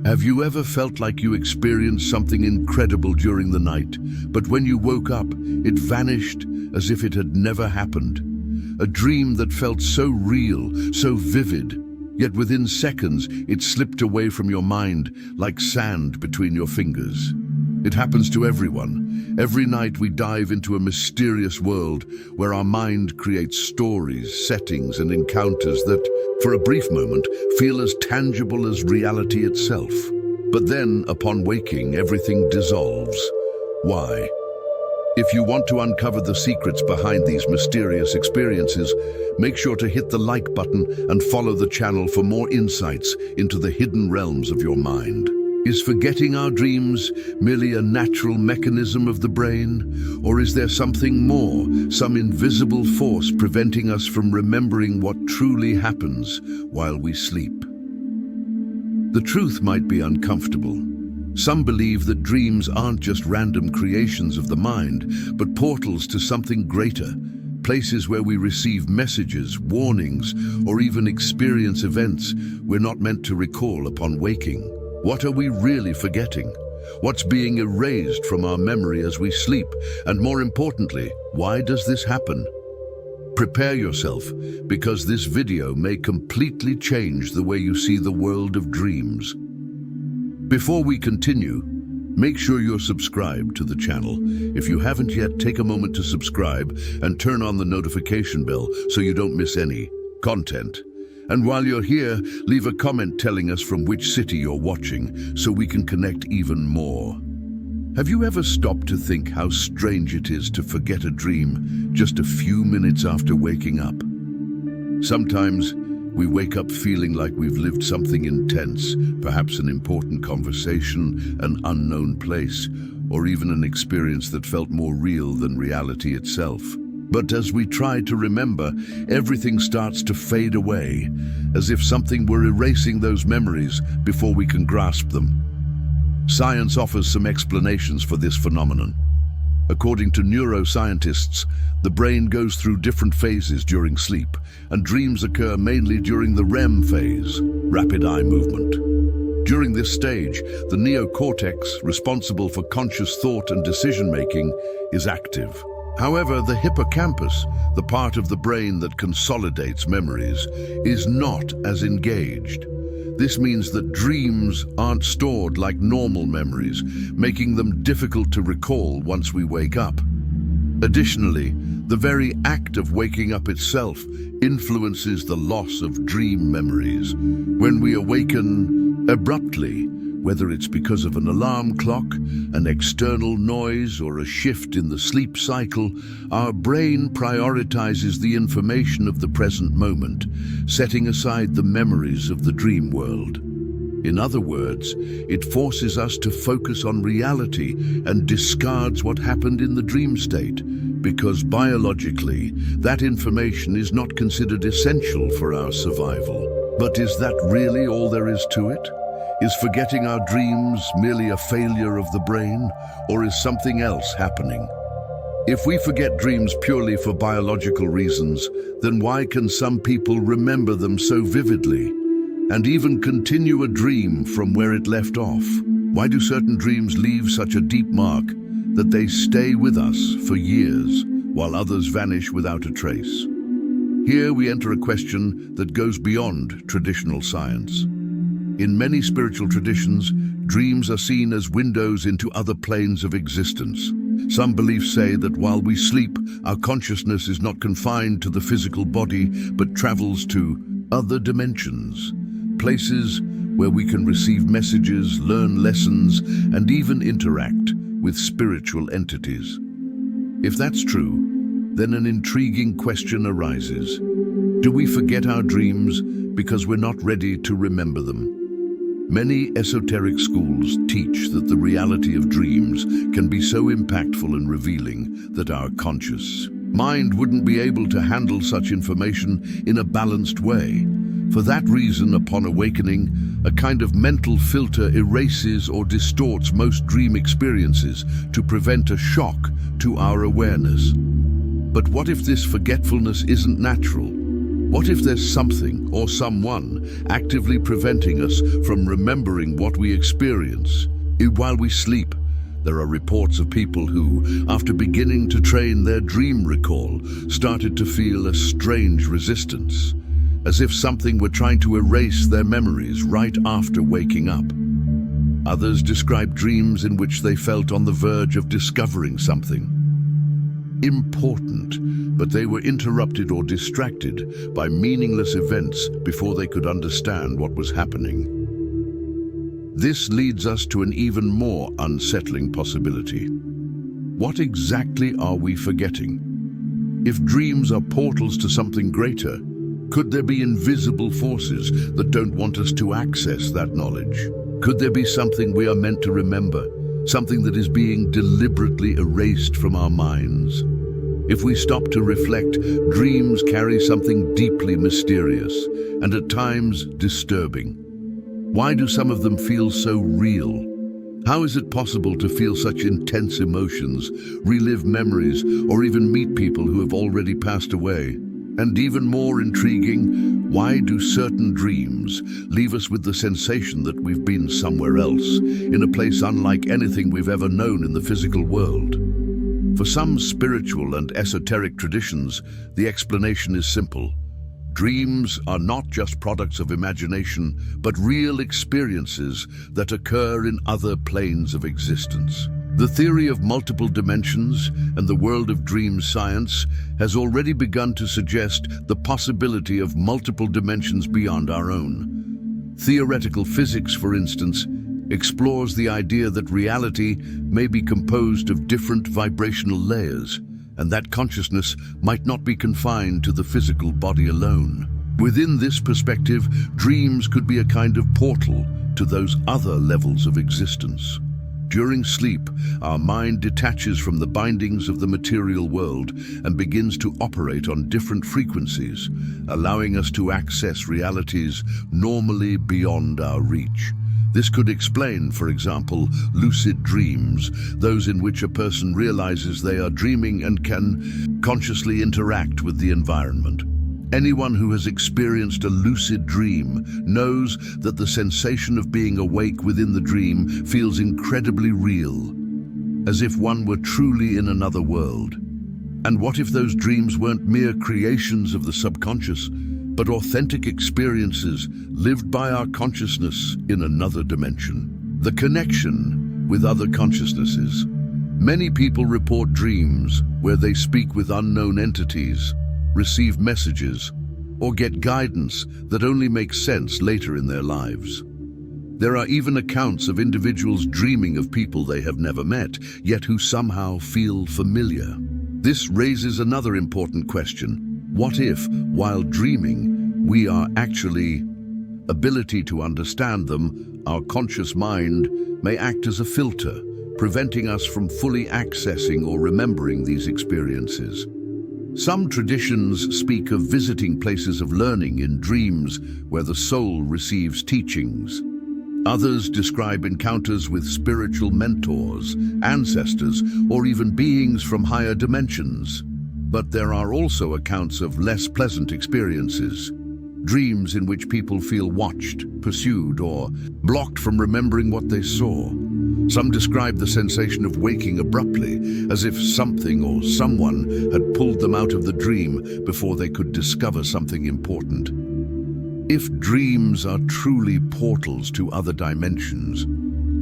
Have you ever felt like you experienced something incredible during the night, but when you woke up, it vanished as if it had never happened? A dream that felt so real, so vivid, yet within seconds it slipped away from your mind like sand between your fingers. It happens to everyone. Every night we dive into a mysterious world where our mind creates stories, settings, and encounters that, for a brief moment, feel as tangible as reality itself. But then, upon waking, everything dissolves. Why? If you want to uncover the secrets behind these mysterious experiences, make sure to hit the like button and follow the channel for more insights into the hidden realms of your mind. Is forgetting our dreams merely a natural mechanism of the brain? Or is there something more, some invisible force preventing us from remembering what truly happens while we sleep? The truth might be uncomfortable. Some believe that dreams aren't just random creations of the mind, but portals to something greater, places where we receive messages, warnings, or even experience events we're not meant to recall upon waking. What are we really forgetting? What's being erased from our memory as we sleep? And more importantly, why does this happen? Prepare yourself, because this video may completely change the way you see the world of dreams. Before we continue, make sure you're subscribed to the channel. If you haven't yet, take a moment to subscribe and turn on the notification bell so you don't miss any content. And while you're here, leave a comment telling us from which city you're watching so we can connect even more. Have you ever stopped to think how strange it is to forget a dream just a few minutes after waking up? Sometimes we wake up feeling like we've lived something intense, perhaps an important conversation, an unknown place, or even an experience that felt more real than reality itself. But as we try to remember, everything starts to fade away, as if something were erasing those memories before we can grasp them. Science offers some explanations for this phenomenon. According to neuroscientists, the brain goes through different phases during sleep, and dreams occur mainly during the REM phase, rapid eye movement. During this stage, the neocortex, responsible for conscious thought and decision-making, is active. However, the hippocampus, the part of the brain that consolidates memories, is not as engaged. This means that dreams aren't stored like normal memories, making them difficult to recall once we wake up. Additionally, the very act of waking up itself influences the loss of dream memories. When we awaken abruptly, whether it's because of an alarm clock, an external noise, or a shift in the sleep cycle, our brain prioritizes the information of the present moment, setting aside the memories of the dream world. In other words, it forces us to focus on reality and discards what happened in the dream state, because biologically, that information is not considered essential for our survival. But is that really all there is to it? Is forgetting our dreams merely a failure of the brain, or is something else happening? If we forget dreams purely for biological reasons, then why can some people remember them so vividly, and even continue a dream from where it left off? Why do certain dreams leave such a deep mark that they stay with us for years, while others vanish without a trace? Here we enter a question that goes beyond traditional science. In many spiritual traditions, dreams are seen as windows into other planes of existence. Some beliefs say that while we sleep, our consciousness is not confined to the physical body, but travels to other dimensions, places where we can receive messages, learn lessons, and even interact with spiritual entities. If that's true, then an intriguing question arises. Do we forget our dreams because we're not ready to remember them? Many esoteric schools teach that the reality of dreams can be so impactful and revealing that our conscious mind wouldn't be able to handle such information in a balanced way. For that reason, upon awakening, a kind of mental filter erases or distorts most dream experiences to prevent a shock to our awareness. But what if this forgetfulness isn't natural? What if there's something or someone actively preventing us from remembering what we experience while we sleep? There are reports of people who, after beginning to train their dream recall, started to feel a strange resistance, as if something were trying to erase their memories right after waking up. Others described dreams in which they felt on the verge of discovering something important, but they were interrupted or distracted by meaningless events before they could understand what was happening. This leads us to an even more unsettling possibility. What exactly are we forgetting? If dreams are portals to something greater, could there be invisible forces that don't want us to access that knowledge? Could there be something we are meant to remember, something that is being deliberately erased from our minds? If we stop to reflect, dreams carry something deeply mysterious and at times disturbing. Why do some of them feel so real? How is it possible to feel such intense emotions, relive memories, or even meet people who have already passed away? And even more intriguing, why do certain dreams leave us with the sensation that we've been somewhere else, in a place unlike anything we've ever known in the physical world? For some spiritual and esoteric traditions, the explanation is simple. Dreams are not just products of imagination, but real experiences that occur in other planes of existence. The theory of multiple dimensions and the world of dream science has already begun to suggest the possibility of multiple dimensions beyond our own. Theoretical physics, for instance, explores the idea that reality may be composed of different vibrational layers, and that consciousness might not be confined to the physical body alone. Within this perspective, dreams could be a kind of portal to those other levels of existence. During sleep, our mind detaches from the bindings of the material world and begins to operate on different frequencies, allowing us to access realities normally beyond our reach. This could explain, for example, lucid dreams, those in which a person realizes they are dreaming and can consciously interact with the environment. Anyone who has experienced a lucid dream knows that the sensation of being awake within the dream feels incredibly real, as if one were truly in another world. And what if those dreams weren't mere creations of the subconscious, but authentic experiences lived by our consciousness in another dimension? The connection with other consciousnesses. Many people report dreams where they speak with unknown entities, receive messages, or get guidance that only makes sense later in their lives. There are even accounts of individuals dreaming of people they have never met, yet who somehow feel familiar. This raises another important question. What if, while dreaming, we are actually ability to understand them, our conscious mind may act as a filter, preventing us from fully accessing or remembering these experiences? Some traditions speak of visiting places of learning in dreams where the soul receives teachings. Others describe encounters with spiritual mentors, ancestors, or even beings from higher dimensions. But there are also accounts of less pleasant experiences. Dreams in which people feel watched, pursued, or blocked from remembering what they saw. Some describe the sensation of waking abruptly, as if something or someone had pulled them out of the dream before they could discover something important. If dreams are truly portals to other dimensions,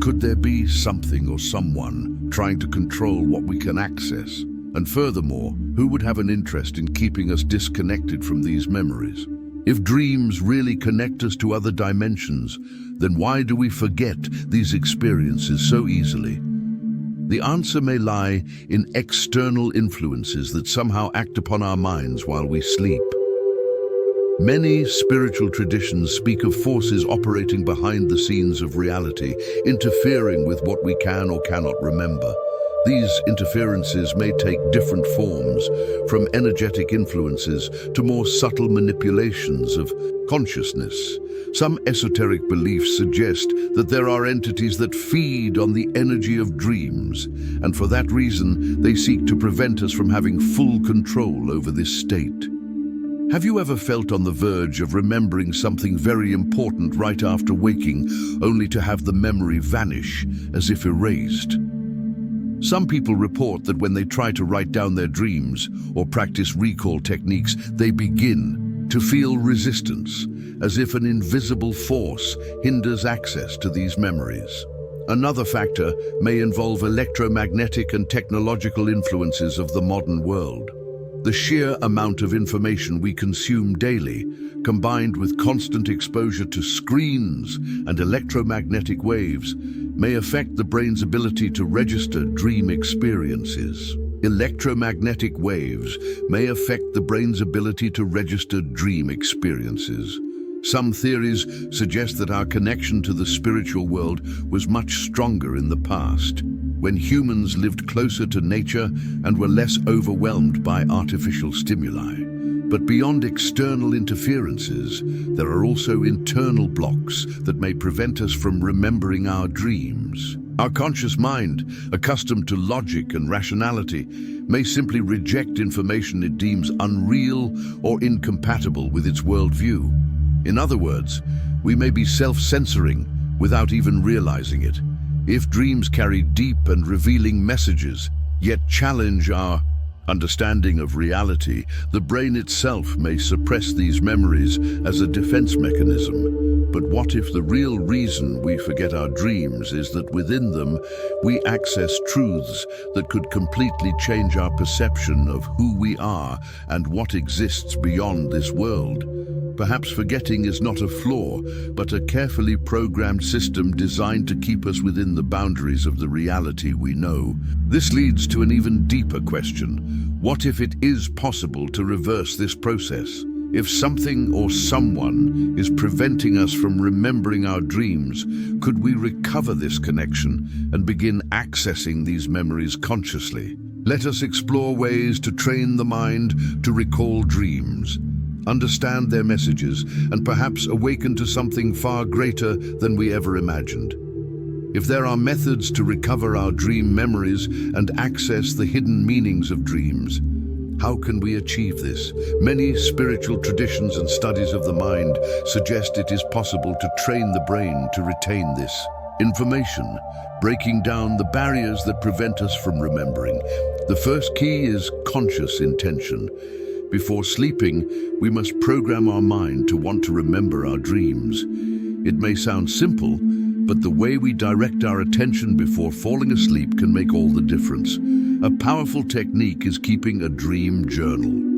could there be something or someone trying to control what we can access? And furthermore, who would have an interest in keeping us disconnected from these memories? If dreams really connect us to other dimensions, then why do we forget these experiences so easily? The answer may lie in external influences that somehow act upon our minds while we sleep. Many spiritual traditions speak of forces operating behind the scenes of reality, interfering with what we can or cannot remember. These interferences may take different forms, from energetic influences to more subtle manipulations of consciousness. Some esoteric beliefs suggest that there are entities that feed on the energy of dreams, and for that reason, they seek to prevent us from having full control over this state. Have you ever felt on the verge of remembering something very important right after waking, only to have the memory vanish, as if erased? Some people report that when they try to write down their dreams or practice recall techniques, they begin to feel resistance, as if an invisible force hinders access to these memories. Another factor may involve electromagnetic and technological influences of the modern world. The sheer amount of information we consume daily, combined with constant exposure to screens and electromagnetic waves, may affect the brain's ability to register dream experiences. Electromagnetic waves may affect the brain's ability to register dream experiences. Some theories suggest that our connection to the spiritual world was much stronger in the past, when humans lived closer to nature and were less overwhelmed by artificial stimuli. But beyond external interferences, there are also internal blocks that may prevent us from remembering our dreams. Our conscious mind, accustomed to logic and rationality, may simply reject information it deems unreal or incompatible with its worldview. In other words, we may be self-censoring without even realizing it. If dreams carry deep and revealing messages, yet challenge our understanding of reality, the brain itself may suppress these memories as a defense mechanism. But what if the real reason we forget our dreams is that within them we access truths that could completely change our perception of who we are and what exists beyond this world? Perhaps forgetting is not a flaw, but a carefully programmed system designed to keep us within the boundaries of the reality we know. This leads to an even deeper question. What if it is possible to reverse this process? If something or someone is preventing us from remembering our dreams, could we recover this connection and begin accessing these memories consciously? Let us explore ways to train the mind to recall dreams, understand their messages, and perhaps awaken to something far greater than we ever imagined. If there are methods to recover our dream memories and access the hidden meanings of dreams, how can we achieve this? Many spiritual traditions and studies of the mind suggest it is possible to train the brain to retain this information, breaking down the barriers that prevent us from remembering. The first key is conscious intention. Before sleeping, we must program our mind to want to remember our dreams. It may sound simple, but the way we direct our attention before falling asleep can make all the difference. A powerful technique is keeping a dream journal.